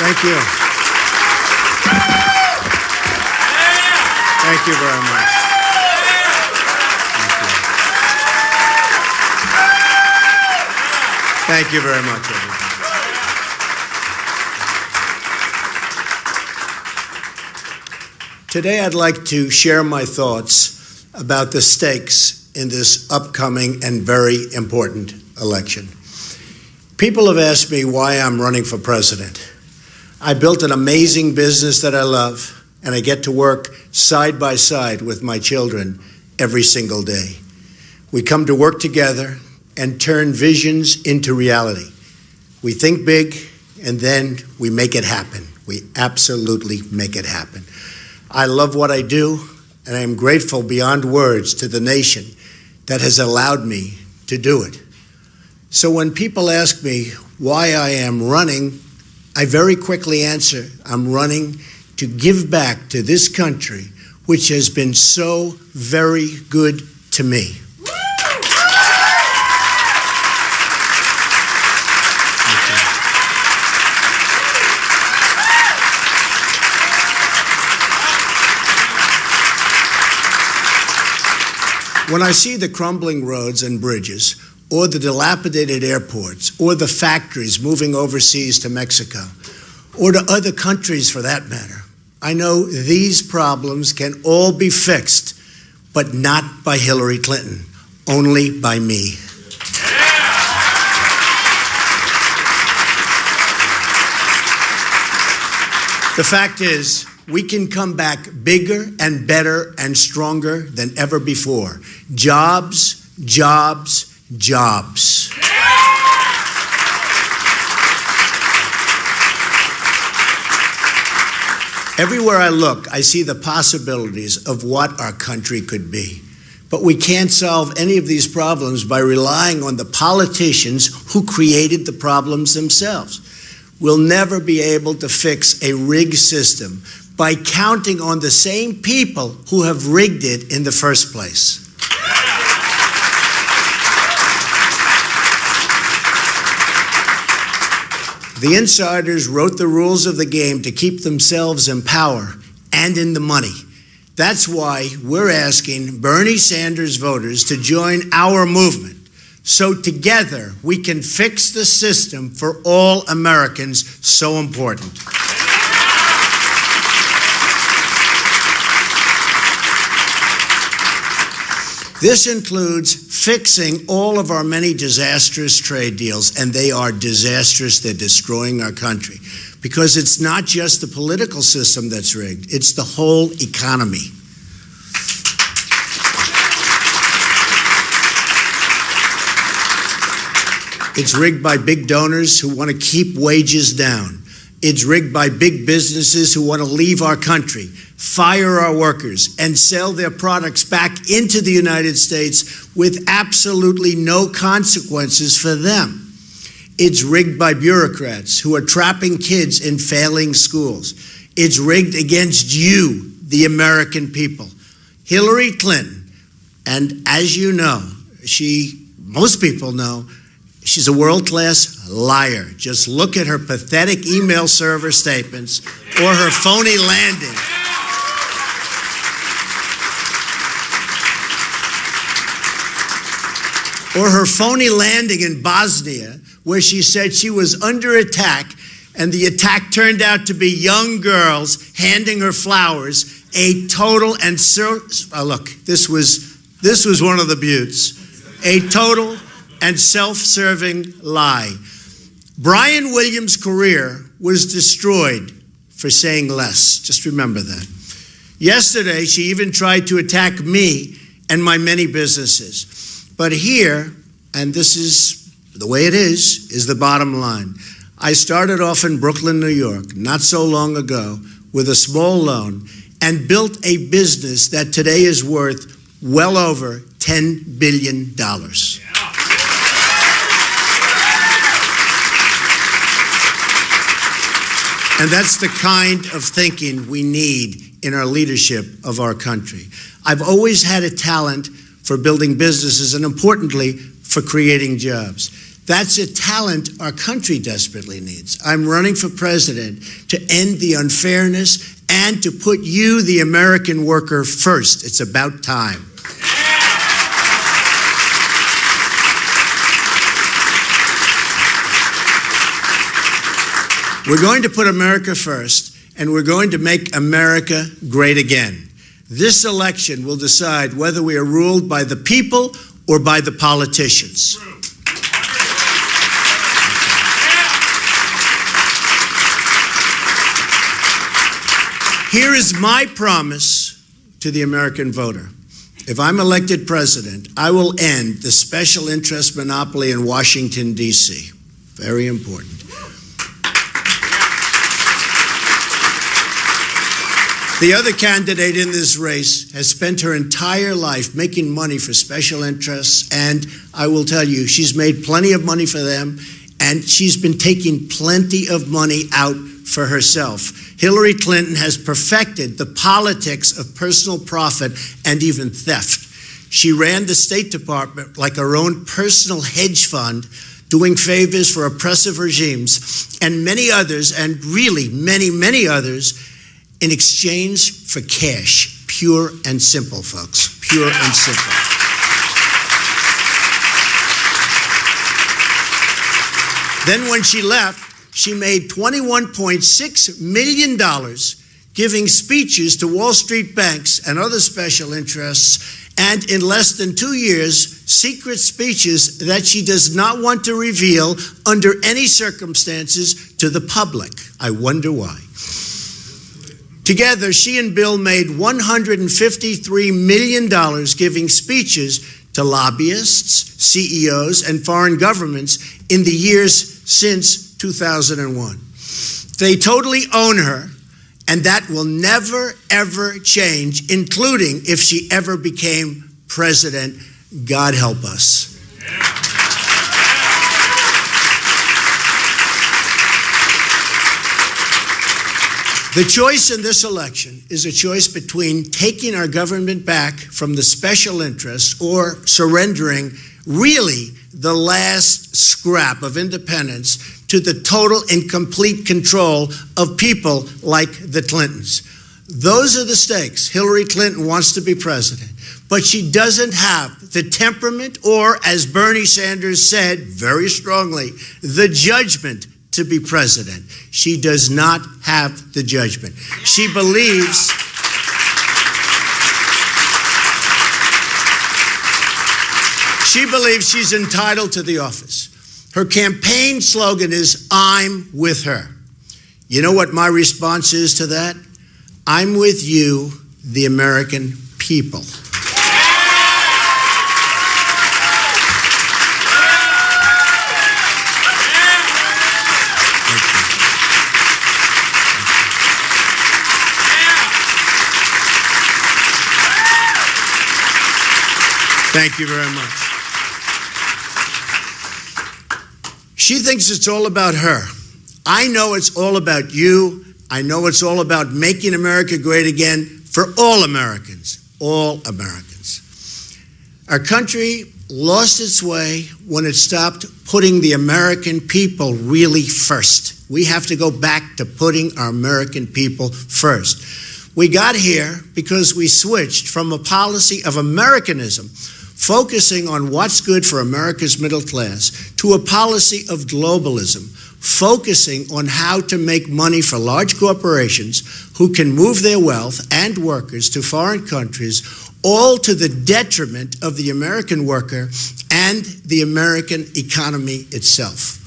Thank you. Thank you very much. Thank you very much, everybody. Today I'd like to share my thoughts about the stakes in this upcoming and very important election. People have asked me why I'm running for president. I built an amazing business that I love, and I get to work side by side with my children every single day. We come to work together and turn visions into reality. We think big, and then we make it happen. We absolutely make it happen. I love what I do, and I am grateful beyond words to the nation that has allowed me to do it. So when people ask me why I am running, I very quickly answer, I'm running to give back to this country, which has been so very good to me. When I see the crumbling roads and bridges, or the dilapidated airports, or the factories moving overseas to Mexico, or to other countries for that matter, I know these problems can all be fixed, but not by Hillary Clinton, only by me. The fact is, we can come back bigger and better and stronger than ever before. Jobs, jobs, jobs. Everywhere I look, I see the possibilities of what our country could be. But we can't solve any of these problems by relying on the politicians who created the problems themselves. We'll never be able to fix a rigged system by counting on the same people who have rigged it in the first place. The insiders wrote the rules of the game to keep themselves in power and in the money. That's why we're asking Bernie Sanders voters to join our movement, so together we can fix the system for all Americans so important. This includes fixing all of our many disastrous trade deals, and they are disastrous. They're destroying our country. Because it's not just the political system that's rigged, it's the whole economy. It's rigged by big donors who want to keep wages down. It's rigged by big businesses who want to leave our country, fire our workers, and sell their products back into the United States with absolutely no consequences for them. It's rigged by bureaucrats who are trapping kids in failing schools. It's rigged against you, the American people. Hillary Clinton, and as you know, most people know, she's a world-class liar. Just look at her pathetic email server statements or her phony landing. Or her phony landing in Bosnia, where she said she was under attack, and the attack turned out to be young girls handing her flowers. A total and look, this was one of the buttes. A total and self-serving lie. Brian Williams' career was destroyed for saying less. Just remember that. Yesterday, she even tried to attack me and my many businesses. But here, and this is the way it is the bottom line. I started off in Brooklyn, New York, not so long ago, with a small loan, and built a business that today is worth well over $10 billion. And that's the kind of thinking we need in our leadership of our country. I've always had a talent for building businesses and, importantly, for creating jobs. That's a talent our country desperately needs. I'm running for president to end the unfairness and to put you, the American worker, first. It's about time. We're going to put America first, and we're going to make America great again. This election will decide whether we are ruled by the people or by the politicians. Here is my promise to the American voter. If I'm elected president, I will end the special interest monopoly in Washington, D.C. Very important. The other candidate in this race has spent her entire life making money for special interests, and I will tell you, she's made plenty of money for them, and she's been taking plenty of money out for herself. Hillary Clinton has perfected the politics of personal profit and even theft. She ran the State Department like her own personal hedge fund, doing favors for oppressive regimes, and many others, and really many, many others, in exchange for cash. Pure and simple, folks. Pure and simple. Then when she left, she made $21.6 million giving speeches to Wall Street banks and other special interests, and in less than 2 years, secret speeches that she does not want to reveal under any circumstances to the public. I wonder why. Together, she and Bill made $153 million giving speeches to lobbyists, CEOs, and foreign governments in the years since 2001. They totally own her, and that will never, ever change, including if she ever became president. God help us. The choice in this election is a choice between taking our government back from the special interests or surrendering really the last scrap of independence to the total and complete control of people like the Clintons. Those are the stakes. Hillary Clinton wants to be president, but she doesn't have the temperament or, as Bernie Sanders said very strongly, the judgment to be president. She does not have the judgment. She believes she's entitled to the office. Her campaign slogan is, "I'm with her." You know what my response is to that? I'm with you, the American people. Thank you very much. She thinks it's all about her. I know it's all about you. I know it's all about making America great again for all Americans. All Americans. Our country lost its way when it stopped putting the American people really first. We have to go back to putting our American people first. We got here because we switched from a policy of Americanism, focusing on what's good for America's middle class, to a policy of globalism, focusing on how to make money for large corporations who can move their wealth and workers to foreign countries, all to the detriment of the American worker and the American economy itself.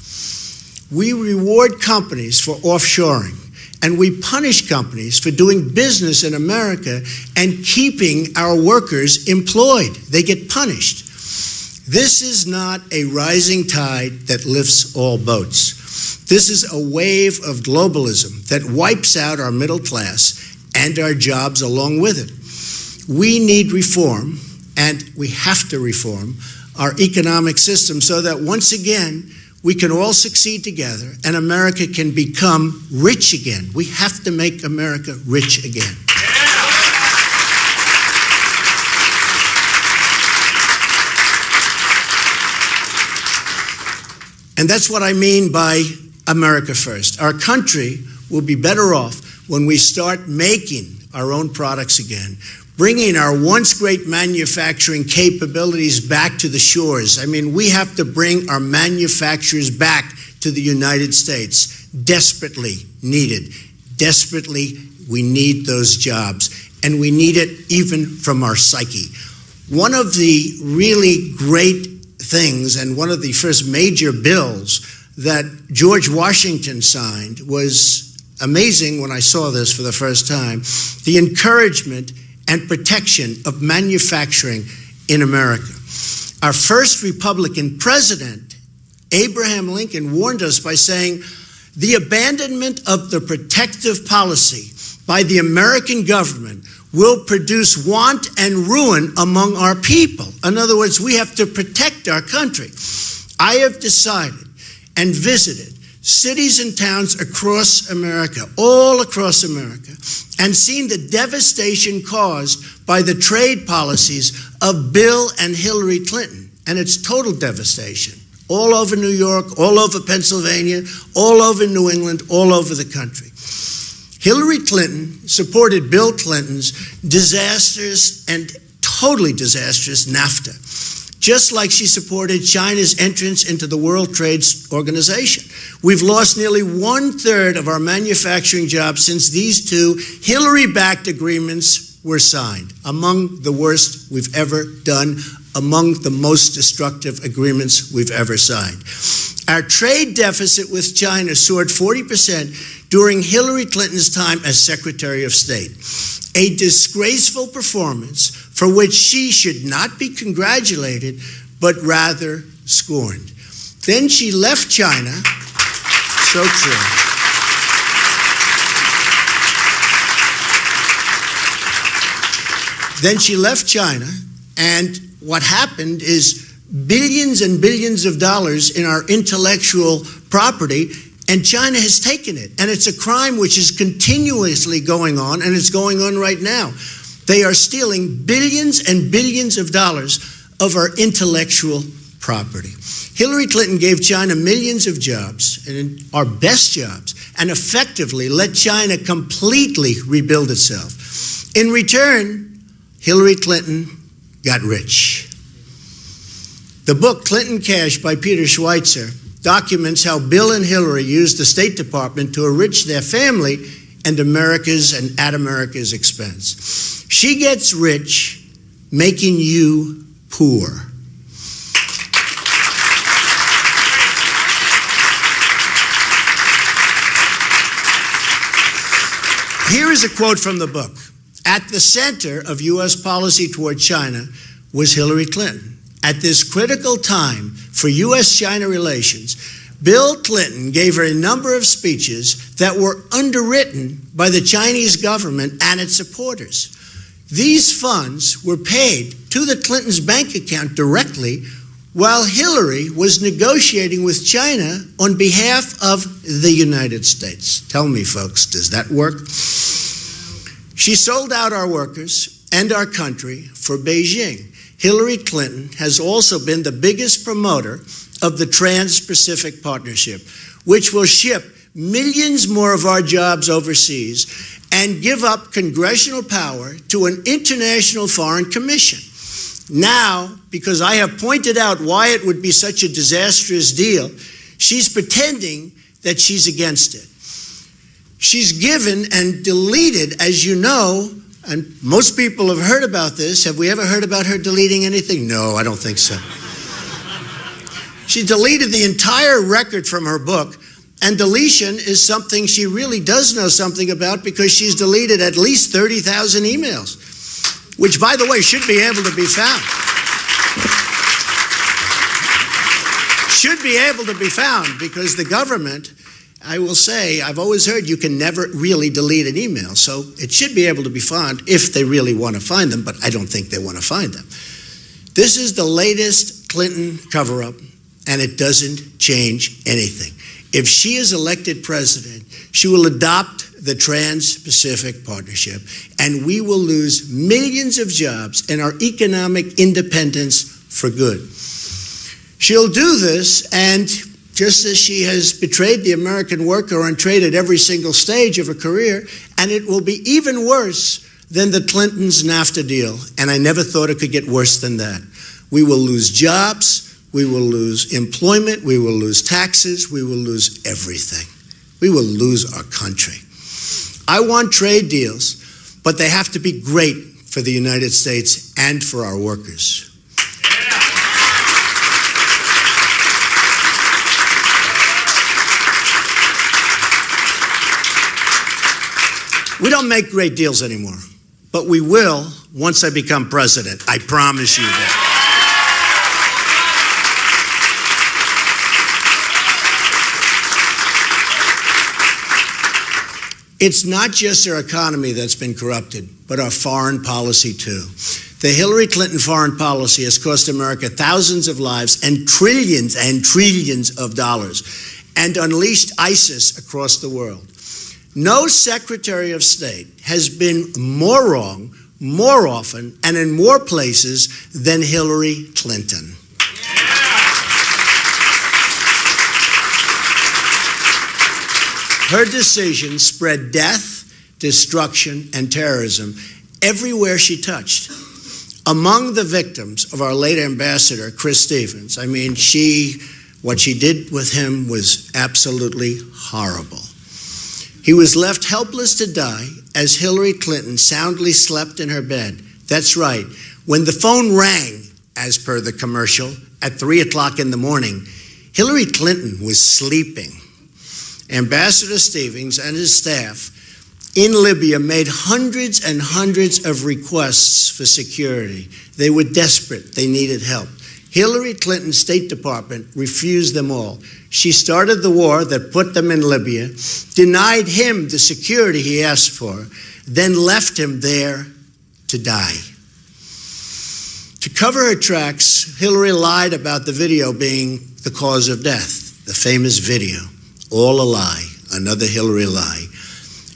We reward companies for offshoring, and we punish companies for doing business in America and keeping our workers employed. They get punished. This is not a rising tide that lifts all boats. This is a wave of globalism that wipes out our middle class and our jobs along with it. We need reform, and we have to reform our economic system so that once again, we can all succeed together and America can become rich again. We have to make America rich again. And that's what I mean by America first. Our country will be better off when we start making our own products again, bringing our once great manufacturing capabilities back to the shores. I mean, we have to bring our manufacturers back to the United States. Desperately needed. Desperately, we need those jobs. And we need it even from our psyche. One of the really great things, and one of the first major bills that George Washington signed, was amazing when I saw this for the first time, the encouragement and protection of manufacturing in America. Our first Republican president, Abraham Lincoln, warned us by saying, the abandonment of the protective policy by the American government will produce want and ruin among our people. In other words, we have to protect our country. I have decided and visited cities and towns across America, all across America, and seen the devastation caused by the trade policies of Bill and Hillary Clinton. And it's total devastation. All over New York, all over Pennsylvania, all over New England, all over the country. Hillary Clinton supported Bill Clinton's disastrous and totally disastrous NAFTA, just like she supported China's entrance into the World Trade Organization. We've lost nearly 1/3 of our manufacturing jobs since these two Hillary-backed agreements were signed, among the worst we've ever done, among the most destructive agreements we've ever signed. Our trade deficit with China soared 40% during Hillary Clinton's time as Secretary of State, a disgraceful performance for which she should not be congratulated, but rather scorned. Then she left China, so true. Then she left China, and what happened is billions and billions of dollars in our intellectual property, and China has taken it. And it's a crime which is continuously going on, and it's going on right now. They are stealing billions and billions of dollars of our intellectual property. Hillary Clinton gave China millions of jobs, and our best jobs, and effectively let China completely rebuild itself. In return, Hillary Clinton got rich. The book Clinton Cash by Peter Schweitzer documents how Bill and Hillary used the State Department to enrich their family and America's and at America's expense. She gets rich, making you poor. Here is a quote from the book. At the center of U.S. policy toward China was Hillary Clinton. At this critical time for U.S.-China relations, Bill Clinton gave her a number of speeches that were underwritten by the Chinese government and its supporters. These funds were paid to the Clintons' bank account directly, while Hillary was negotiating with China on behalf of the United States. Tell me, folks, does that work? She sold out our workers and our country for Beijing. Hillary Clinton has also been the biggest promoter of the Trans-Pacific Partnership, which will ship millions more of our jobs overseas and give up congressional power to an international foreign commission. Now, because I have pointed out why it would be such a disastrous deal, she's pretending that she's against it. She's given and deleted, as you know, and most people have heard about this. Have we ever heard about her deleting anything? No, I don't think so. She deleted the entire record from her book, and deletion is something she really does know something about because she's deleted at least 30,000 emails, which, by the way, should be able to be found. Should be able to be found because the government, I will say, I've always heard you can never really delete an email, so it should be able to be found if they really want to find them, but I don't think they want to find them. This is the latest Clinton cover-up, and it doesn't change anything. If she is elected president, she will adopt the Trans-Pacific Partnership, and we will lose millions of jobs and our economic independence for good. She'll do this, and just as she has betrayed the American worker on trade at every single stage of her career, and it will be even worse than the Clintons' NAFTA deal, and I never thought it could get worse than that. We will lose jobs, we will lose employment, we will lose taxes, we will lose everything. We will lose our country. I want trade deals, but they have to be great for the United States and for our workers. We don't make great deals anymore, but we will once I become president. I promise you that. It's not just our economy that's been corrupted, but our foreign policy too. The Hillary Clinton foreign policy has cost America thousands of lives and trillions of dollars, and unleashed ISIS across the world. No Secretary of State has been more wrong, more often, and in more places than Hillary Clinton. Her decision spread death, destruction, and terrorism everywhere she touched. Among the victims of our late ambassador, Chris Stevens, what she did with him was absolutely horrible. He was left helpless to die as Hillary Clinton soundly slept in her bed. That's right. When the phone rang, as per the commercial, at 3 o'clock in the morning, Hillary Clinton was sleeping. Ambassador Stevens and his staff in Libya made hundreds and hundreds of requests for security. They were desperate. They needed help. Hillary Clinton's State Department refused them all. She started the war that put them in Libya, denied him the security he asked for, then left him there to die. To cover her tracks, Hillary lied about the video being the cause of death, the famous video. All a lie, another Hillary lie.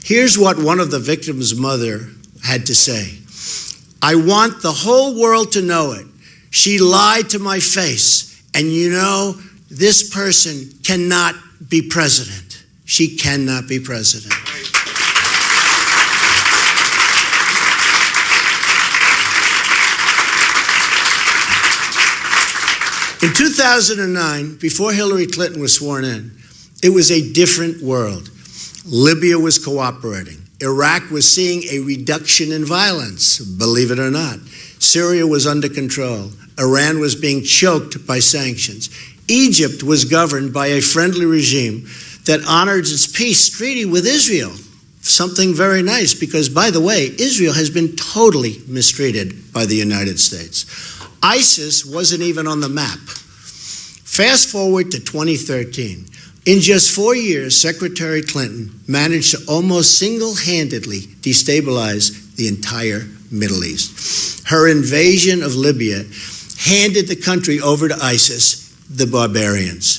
Here's what one of the victims' mother had to say. I want the whole world to know it. She lied to my face, and you know, this person cannot be president. She cannot be president. In 2009, before Hillary Clinton was sworn in, it was a different world. Libya was cooperating. Iraq was seeing a reduction in violence, believe it or not. Syria was under control. Iran was being choked by sanctions. Egypt was governed by a friendly regime that honored its peace treaty with Israel. Something very nice because, by the way, Israel has been totally mistreated by the United States. ISIS wasn't even on the map. Fast forward to 2013. In just 4 years, Secretary Clinton managed to almost single-handedly destabilize the entire Middle East. Her invasion of Libya handed the country over to ISIS, the barbarians.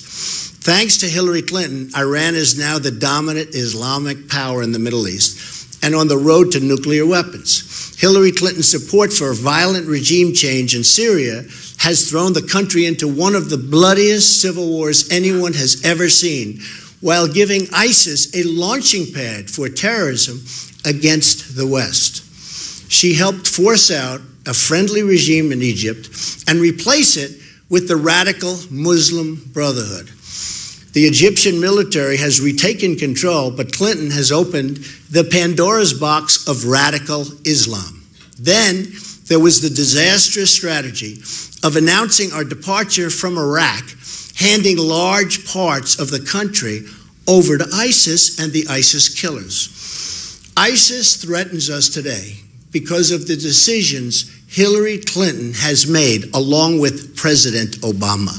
Thanks to Hillary Clinton, Iran is now the dominant Islamic power in the Middle East and on the road to nuclear weapons. Hillary Clinton's support for violent regime change in Syria has thrown the country into one of the bloodiest civil wars anyone has ever seen, while giving ISIS a launching pad for terrorism against the West. She helped force out a friendly regime in Egypt and replace it with the radical Muslim Brotherhood. The Egyptian military has retaken control, but Clinton has opened the Pandora's box of radical Islam. Then there was the disastrous strategy of announcing our departure from Iraq, handing large parts of the country over to ISIS and the ISIS killers. ISIS threatens us today because of the decisions Hillary Clinton has made along with President Obama.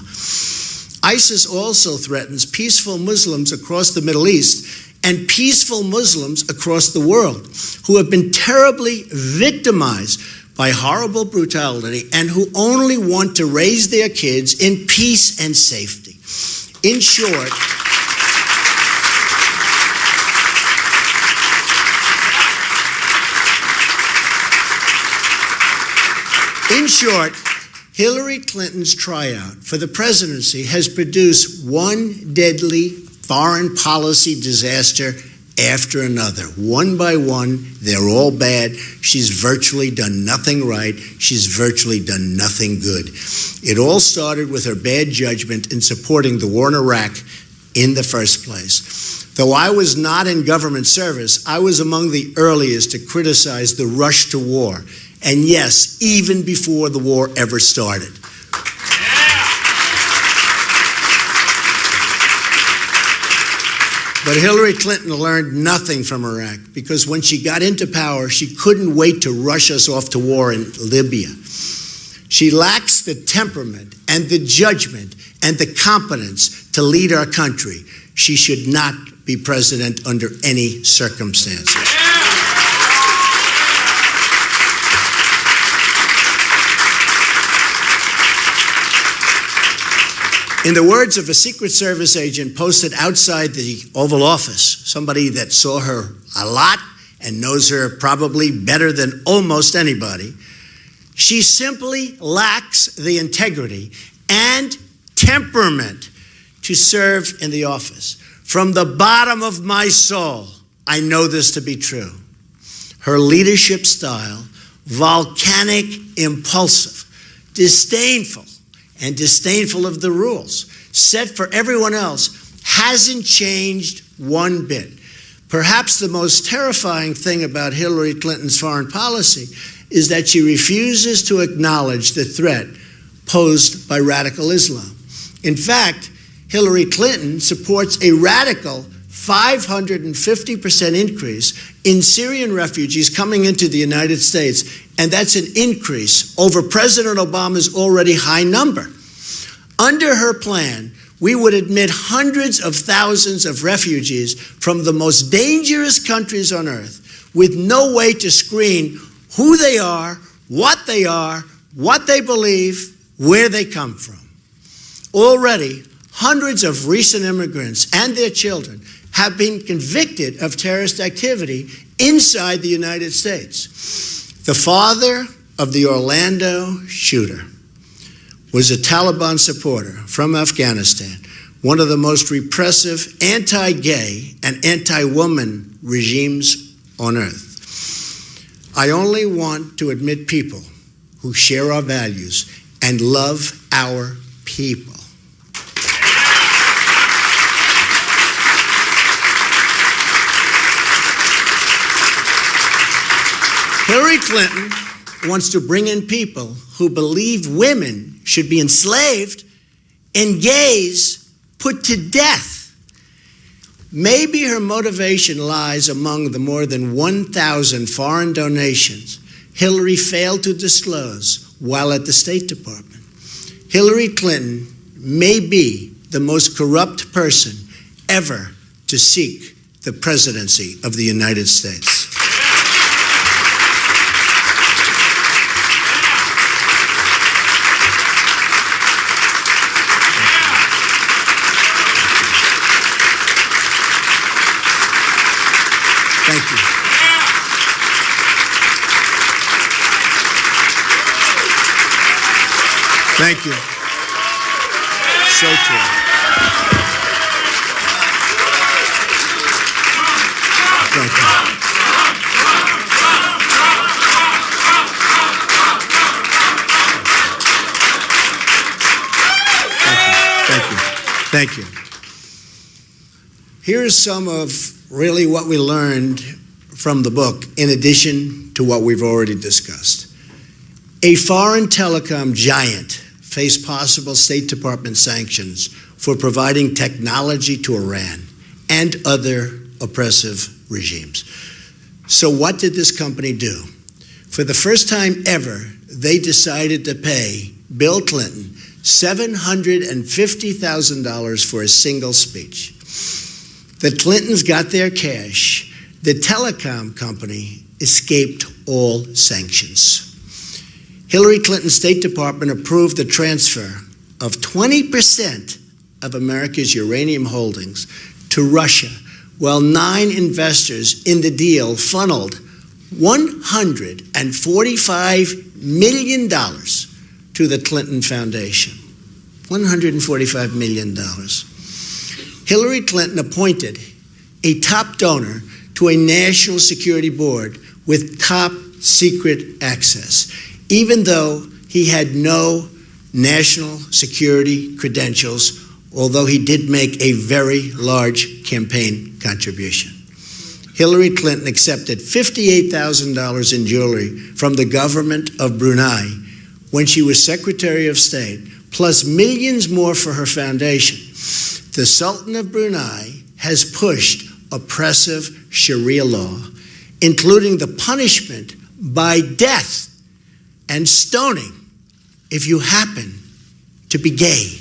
ISIS also threatens peaceful Muslims across the Middle East and peaceful Muslims across the world who have been terribly victimized by horrible brutality and who only want to raise their kids in peace and safety. In short, Hillary Clinton's tryout for the presidency has produced one deadly foreign policy disaster after another. One by one, they're all bad. She's virtually done nothing right. She's virtually done nothing good. It all started with her bad judgment in supporting the war in Iraq in the first place. Though I was not in government service, I was among the earliest to criticize the rush to war. And yes, even before the war ever started. But Hillary Clinton learned nothing from Iraq, because when she got into power, she couldn't wait to rush us off to war in Libya. She lacks the temperament and the judgment and the competence to lead our country. She should not be president under any circumstances. In the words of a Secret Service agent posted outside the Oval Office, somebody that saw her a lot and knows her probably better than almost anybody, she simply lacks the integrity and temperament to serve in the office. From the bottom of my soul, I know this to be true. Her leadership style, volcanic, impulsive, disdainful of the rules set for everyone else, hasn't changed one bit. Perhaps the most terrifying thing about Hillary Clinton's foreign policy is that she refuses to acknowledge the threat posed by radical Islam. In fact, Hillary Clinton supports a radical 550% increase in Syrian refugees coming into the United States, and that's an increase over President Obama's already high number. Under her plan, we would admit hundreds of thousands of refugees from the most dangerous countries on earth with no way to screen who they are, what they believe, where they come from. Already, hundreds of recent immigrants and their children have been convicted of terrorist activity inside the United States. The father of the Orlando shooter was a Taliban supporter from Afghanistan, one of the most repressive anti-gay and anti-woman regimes on earth. I only want to admit people who share our values and love our people. Hillary Clinton wants to bring in people who believe women should be enslaved and gays put to death. Maybe her motivation lies among the more than 1,000 foreign donations Hillary failed to disclose while at the State Department. Hillary Clinton may be the most corrupt person ever to seek the presidency of the United States. Thank you. Thank you. So true. Thank you. Thank you. Here's some of really what we learned from the book, in addition to what we've already discussed. A foreign telecom giant faced possible State Department sanctions for providing technology to Iran and other oppressive regimes. So what did this company do? For the first time ever, they decided to pay Bill Clinton $750,000 for a single speech. The Clintons got their cash. The telecom company escaped all sanctions. Hillary Clinton's State Department approved the transfer of 20% of America's uranium holdings to Russia, while 9 investors in the deal funneled $145 million to through the Clinton Foundation. $145 million. Hillary Clinton appointed a top donor to a national security board with top secret access, even though he had no national security credentials, although he did make a very large campaign contribution. Hillary Clinton accepted $58,000 in jewelry from the government of Brunei when she was Secretary of State, plus millions more for her foundation. The Sultan of Brunei has pushed oppressive Sharia law, including the punishment by death and stoning if you happen to be gay.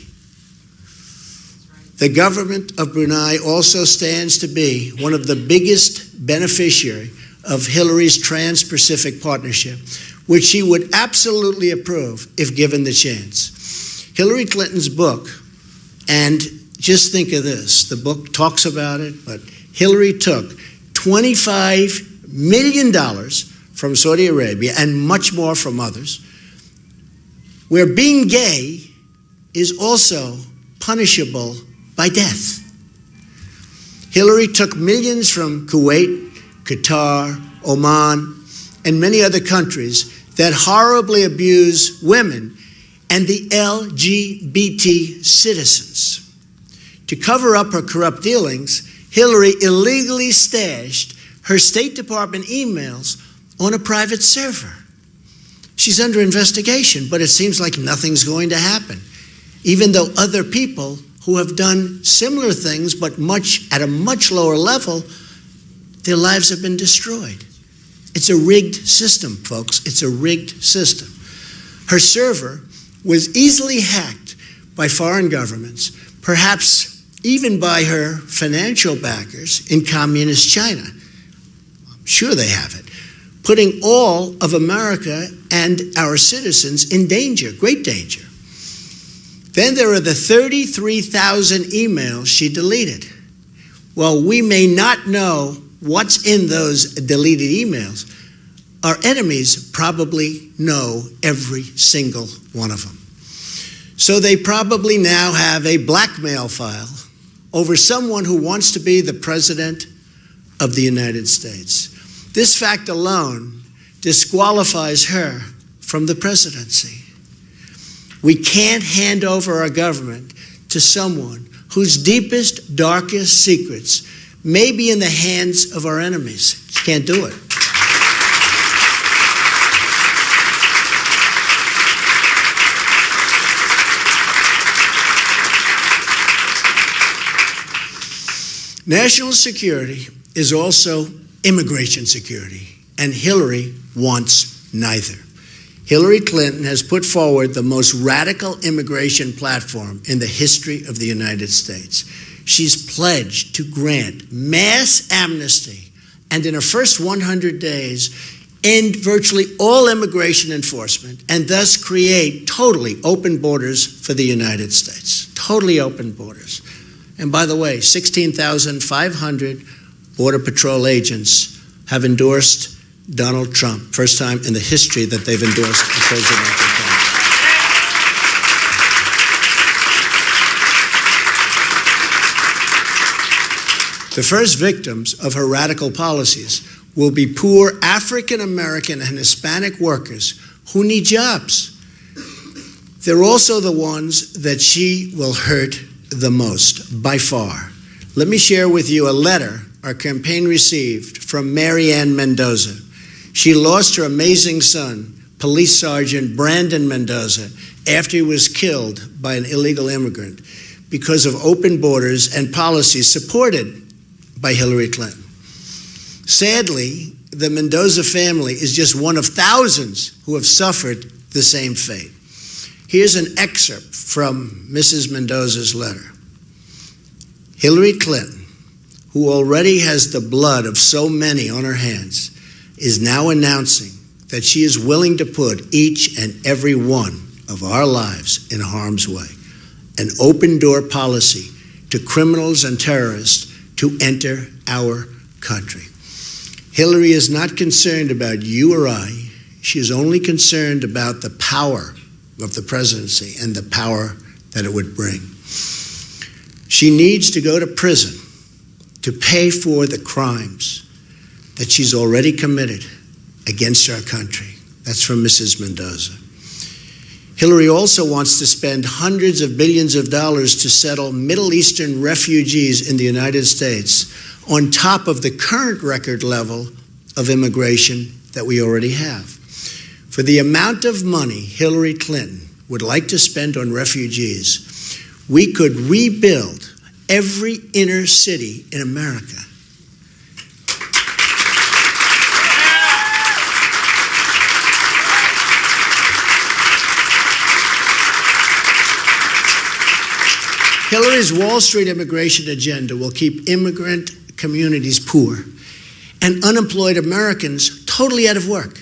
The government of Brunei also stands to be one of the biggest beneficiary of Hillary's Trans-Pacific Partnership, which she would absolutely approve if given the chance. Hillary Clinton's book, and just think of this, the book talks about it, but Hillary took $25 million from Saudi Arabia and much more from others, where being gay is also punishable by death. Hillary took millions from Kuwait, Qatar, Oman, and many other countries that horribly abuse women and the LGBT citizens. To cover up her corrupt dealings, Hillary illegally stashed her State Department emails on a private server. She's under investigation, but it seems like nothing's going to happen, even though other people who have done similar things, but at a much lower level, their lives have been destroyed. It's a rigged system, folks. It's a rigged system. Her server was easily hacked by foreign governments, perhaps even by her financial backers in communist China. I'm sure they have it, putting all of America and our citizens in danger, great danger. Then there are the 33,000 emails she deleted. While we may not know what's in those deleted emails, our enemies probably know every single one of them. So they probably now have a blackmail file over someone who wants to be the President of the United States. This fact alone disqualifies her from the presidency. We can't hand over our government to someone whose deepest, darkest secrets may be in the hands of our enemies. Can't do it. National security is also immigration security, and Hillary wants neither. Hillary Clinton has put forward the most radical immigration platform in the history of the United States. She's pledged to grant mass amnesty and in her first 100 days end virtually all immigration enforcement and thus create totally open borders for the United States. Totally open borders. And by the way, 16,500 Border Patrol agents have endorsed Donald Trump. First time in the history that they've endorsed a presidential candidate. The first victims of her radical policies will be poor African American and Hispanic workers who need jobs. They're also the ones that she will hurt the most, by far. Let me share with you a letter our campaign received from Mary Ann Mendoza. She lost her amazing son, Police Sergeant Brandon Mendoza, after he was killed by an illegal immigrant because of open borders and policies supported by Hillary Clinton. Sadly, the Mendoza family is just one of thousands who have suffered the same fate. Here's an excerpt from Mrs. Mendoza's letter. Hillary Clinton, who already has the blood of so many on her hands, is now announcing that she is willing to put each and every one of our lives in harm's way. An open door policy to criminals and terrorists to enter our country. Hillary is not concerned about you or I. She is only concerned about the power of the presidency and the power that it would bring. She needs to go to prison to pay for the crimes that she's already committed against our country. That's from Mrs. Mendoza. Hillary also wants to spend hundreds of billions of dollars to settle Middle Eastern refugees in the United States on top of the current record level of immigration that we already have. For the amount of money Hillary Clinton would like to spend on refugees, we could rebuild every inner city in America. Hillary's Wall Street immigration agenda will keep immigrant communities poor and unemployed Americans totally out of work.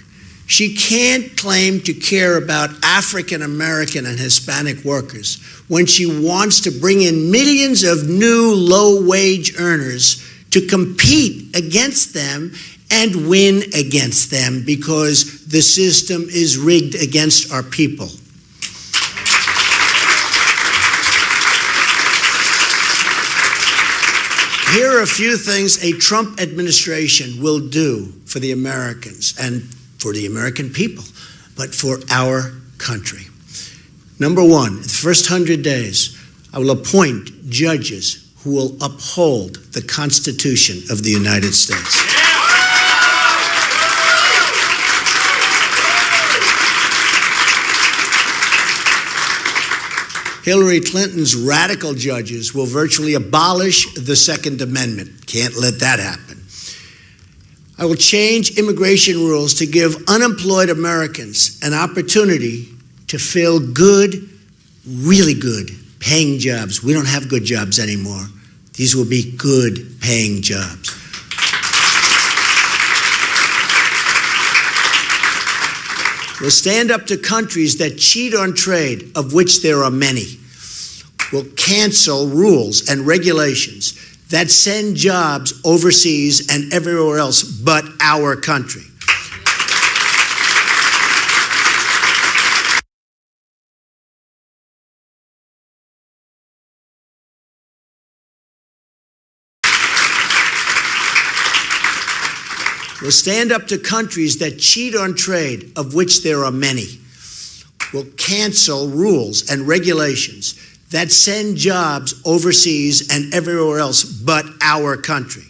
She can't claim to care about African American and Hispanic workers when she wants to bring in millions of new low-wage earners to compete against them and win against them because the system is rigged against our people. Here are a few things a Trump administration will do for the Americans and for the American people, but for our country. Number one, in the first 100 days, I will appoint judges who will uphold the Constitution of the United States. Hillary Clinton's radical judges will virtually abolish the Second Amendment. Can't let that happen. I will change immigration rules to give unemployed Americans an opportunity to fill good, really good, paying jobs. We don't have good jobs anymore. These will be good, paying jobs. We'll stand up to countries that cheat on trade, of which there are many. We'll cancel rules and regulations that send jobs overseas and everywhere else but our country. We'll stand up to countries that cheat on trade, of which there are many. We'll cancel rules and regulations that send jobs overseas and everywhere else but our country.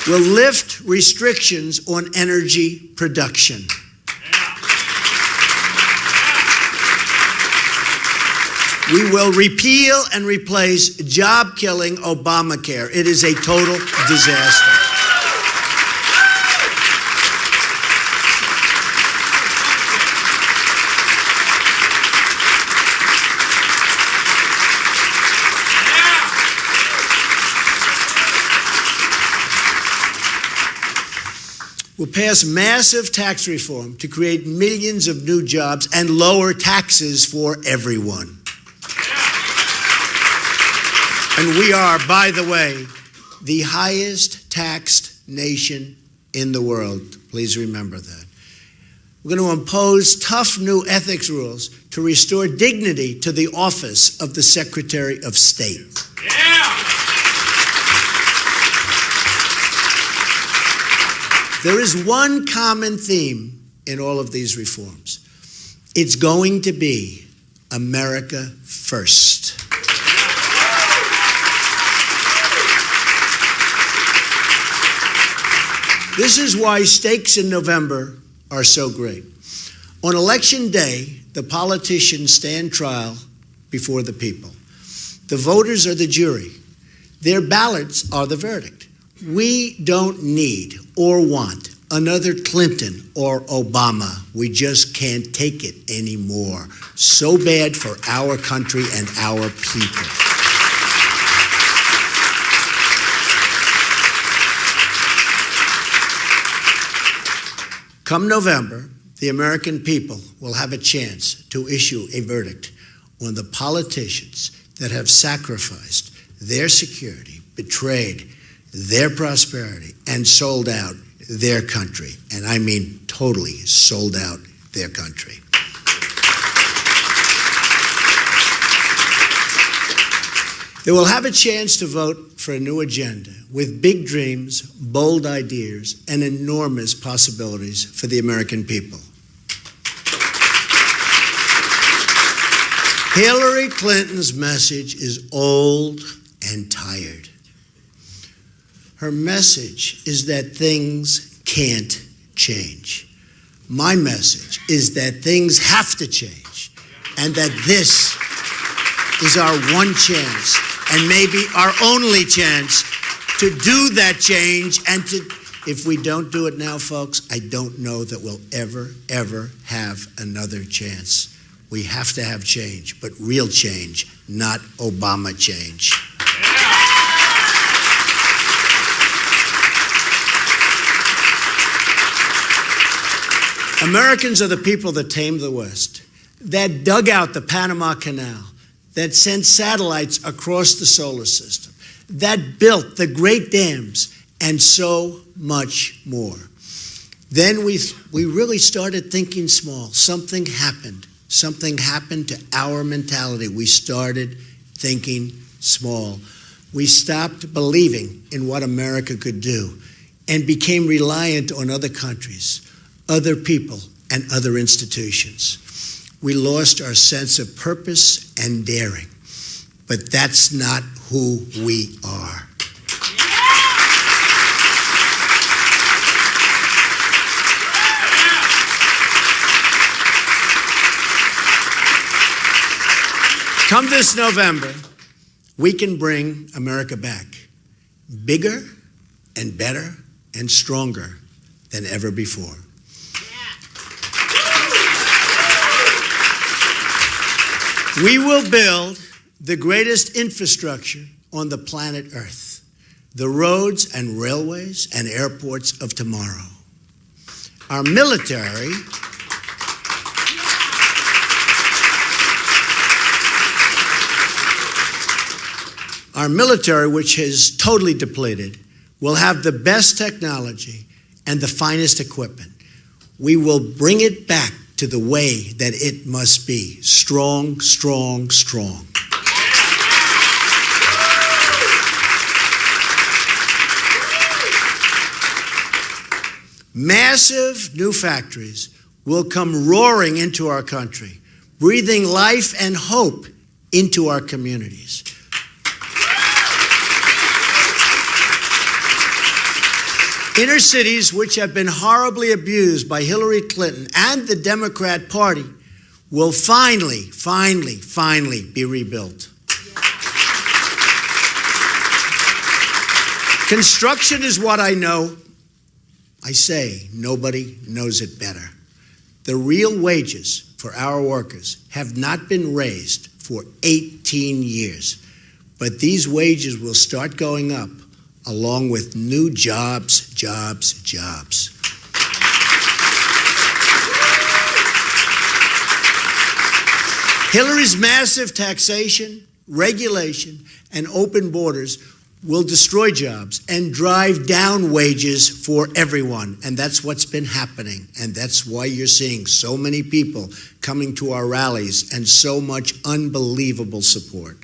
We'll lift restrictions on energy production. We will repeal and replace job-killing Obamacare. It is a total disaster. We'll pass massive tax reform to create millions of new jobs and lower taxes for everyone. And we are, by the way, the highest taxed nation in the world. Please remember that. We're going to impose tough new ethics rules to restore dignity to the office of the Secretary of State. Yeah. There is one common theme in all of these reforms. It's going to be America first. This is why stakes in November are so great. On Election Day, the politicians stand trial before the people. The voters are the jury. Their ballots are the verdict. We don't need or want another Clinton or Obama. We just can't take it anymore. So bad for our country and our people. Come November, the American people will have a chance to issue a verdict on the politicians that have sacrificed their security, betrayed their prosperity, and sold out their country. And I mean totally sold out their country. They will have a chance to vote for a new agenda with big dreams, bold ideas, and enormous possibilities for the American people. Hillary Clinton's message is old and tired. Her message is that things can't change. My message is that things have to change, and that this is our one chance, and maybe our only chance, to do that change. And if we don't do it now, folks, I don't know that we'll ever have another chance. We have to have change, but real change, not Obama change. Americans are the people that tamed the West, that dug out the Panama Canal, that sent satellites across the solar system, that built the great dams, and so much more. Then we really started thinking small. Something happened. Something happened to our mentality. We started thinking small. We stopped believing in what America could do and became reliant on other countries, other people, and other institutions. We lost our sense of purpose and daring, but that's not who we are. Come this November, we can bring America back, bigger and better and stronger than ever before. We will build the greatest infrastructure on the planet Earth, the roads and railways and airports of tomorrow. Our military which is totally depleted, will have the best technology and the finest equipment. We will bring it back to the way that it must be. Strong, strong, strong. Massive new factories will come roaring into our country, breathing life and hope into our communities. Inner cities, which have been horribly abused by Hillary Clinton and the Democrat Party, will finally be rebuilt. Construction is what I know. I say nobody knows it better. The real wages for our workers have not been raised for 18 years, but these wages will start going up along with new jobs. Hillary's massive taxation, regulation, and open borders will destroy jobs and drive down wages for everyone. And that's what's been happening. And that's why you're seeing so many people coming to our rallies and so much unbelievable support.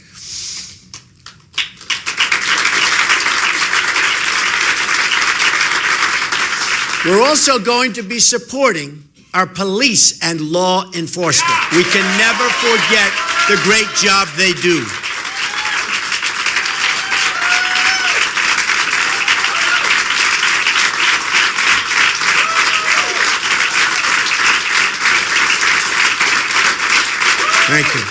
We're also going to be supporting our police and law enforcement. We can never forget the great job they do. Thank you.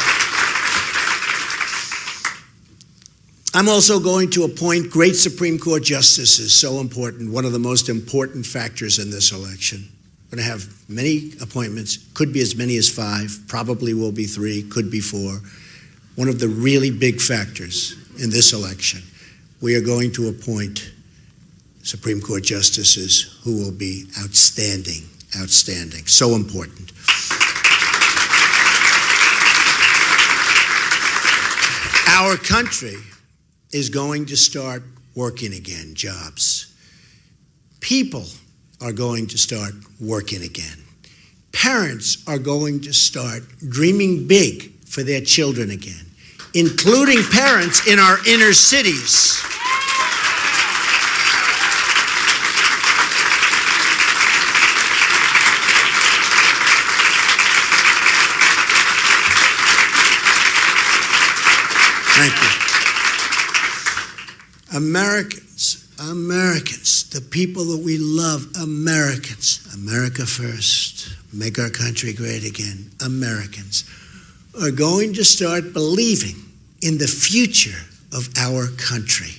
I'm also going to appoint great Supreme Court justices, so important, one of the most important factors in this election. We're going to have many appointments, could be as many as 5, probably will be 3, could be 4. One of the really big factors in this election, we are going to appoint Supreme Court justices who will be outstanding, so important. Our country is going to start working again, jobs. People are going to start working again. Parents are going to start dreaming big for their children again, including parents in our inner cities. Thank you. Americans, the people that we love, Americans, America first, make our country great again, Americans, are going to start believing in the future of our country.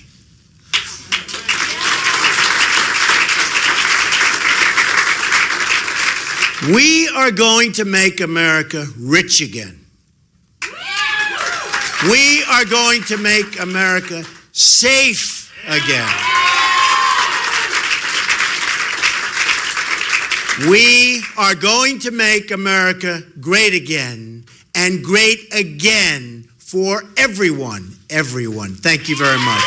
We are going to make America rich again. We are going to make America safe again. We are going to make America great again, and great again for everyone, everyone. Thank you very much.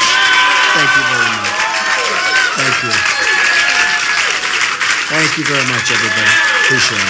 Thank you very much. Thank you. Thank you very much, everybody. Appreciate it.